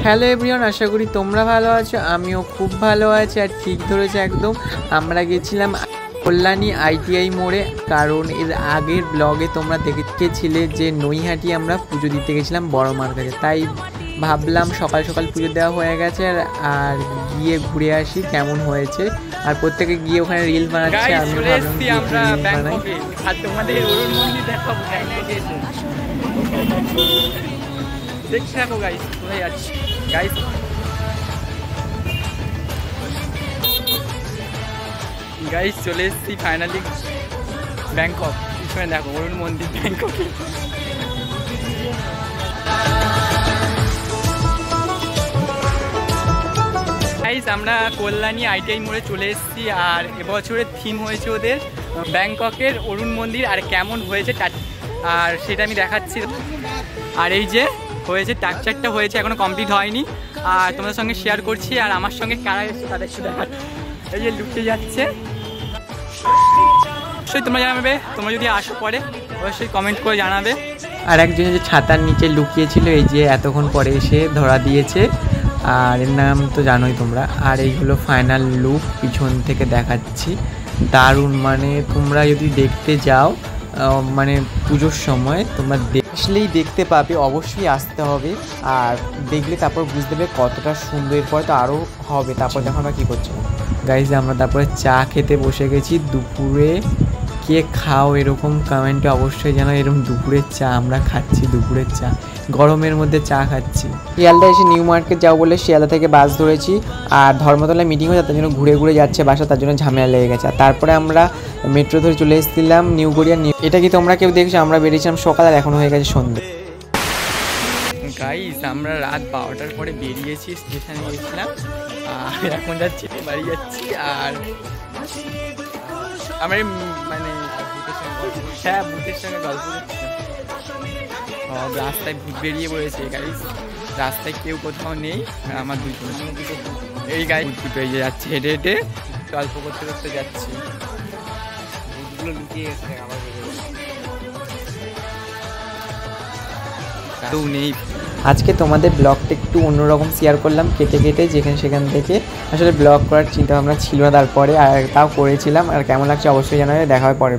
Hello everyone, আশা করি তোমরা ভালো আছো। আমিও খুব ভালো আছি। আর ঠিক ধরেছে একদম, আমরা গেছিলাম কল্যাণী ITI মোড়ে। কারণ এর আগের ব্লগে তোমরা দেখেছিলে যে নৈহাটি আমরা পুজো দিতে গেছিলাম বড় মার কাছে। তাই ভাবলাম সকাল সকাল পুজো দেওয়া হয়ে গেছে আর গিয়ে ঘুরে আসি কেমন হয়েছে। আর প্রত্যেকে গিয়ে ওখানে রিল বানাচ্ছে, আমি ভাবলাম দেখতে থাকো গাইস, কোথায় যাচ্ছি গাইস। গাইস চলে এসেছি ফাইনালি ব্যাংকক। পিছনে দেখো অরুণ মন্দির ব্যাংককে। গাইস আমরা কল্যাণী ITI মোড়ে চলে এসেছি। আর এবছরের থিম হয়েছে ওদের ব্যাংককের অরুণ মন্দির। আর কেমন হয়েছে আর সেটা আমি দেখাচ্ছি। আর এই যে হয়েছে স্ট্রাকচারটা হয়েছে, এখনো কমপ্লিট হয়নি। আর তোমাদের সঙ্গে শেয়ার করছি। আর আমার সঙ্গে কারা এসেছে তাদের একটু দেখাচ্ছি। এই যে লুটে যাচ্ছে, অবশ্যই তোমরা জানাবে। তোমরা যদি আসো পরে অবশ্যই কমেন্ট করে জানাবে। আর একজন যে ছাতার নিচে লুকিয়েছিল, এই যে এতক্ষণ পরে এসে ধরা দিয়েছে। আর এর নাম তো জানোই তোমরা। আর এই হলো ফাইনাল লুক, পিছন থেকে দেখাচ্ছি। দারুণ, মানে তোমরা যদি দেখতে যাও মানে পুজোর সময় তোমরা আসলেই দেখতে পাবে, অবশ্যই আসতে হবে। আর দেখলে তারপর বুঝতে পারবে কতটা সুন্দর। এরপরে তো আরও হবে। তারপর দেখো আমরা কী করছি গাইজ, আমরা তারপরে চা খেতে বসে গেছি। দুপুরে কে খাও এরকম কমেন্টে অবশ্যই জানো। এরকম দুপুরের চা আমরা খাচ্ছি, দুপুরের চা গরমের মধ্যে চা খাচ্ছি। শিয়ালদা এসে নিউ মার্কেট যাও বলে শিয়ালদা থেকে বাস ধরেছি। আর ধর্মতলায় মিটিং হয়েছে, তার জন্য ঘুরে ঘুরে যাচ্ছে বাসা, তার জন্য ঝামেলা লেগে গেছে। আর তারপরে আমরা মেট্রো ধরে চলে এসেছিলাম নিউ গড়িয়া। এটা কি তোমরা কেউ দেখছো? আমরা বেরিয়েছিলাম সকাল, আর এখন হয়ে গেছে সন্ধ্যে। গাইস আমরা রাত 12টার পরে বেরিয়েছি, স্টেশনে গেছিলাম। আর এখন যাচ্ছি বাড়ি যাচ্ছি। আর আমার মানে হ্যাঁ ভূতের সঙ্গে গল্প করছিলাম। রাস্তায় ভূত বেরিয়ে পড়েছে গাইস, রাস্তায় কেউ কোথাও নেই। আমার দুজন এই গাই দুটো এই যে যাচ্ছে হেঁটে হেঁটে, গল্প করতে করতে যাচ্ছি। ভূতগুলো লুকিয়ে গেছে আমার কেউ নেই। আজকে তোমাদের ব্লগটা একটু অন্যরকম শেয়ার করলাম, কেটে কেটে যেখানে সেখান থেকে। আসলে ব্লগ করার চিন্তা ভাবনা ছিল না তারপরে, আর তাও করেছিলাম। আর কেমন লাগছে অবশ্যই জানাবে। দেখা হয় পরে।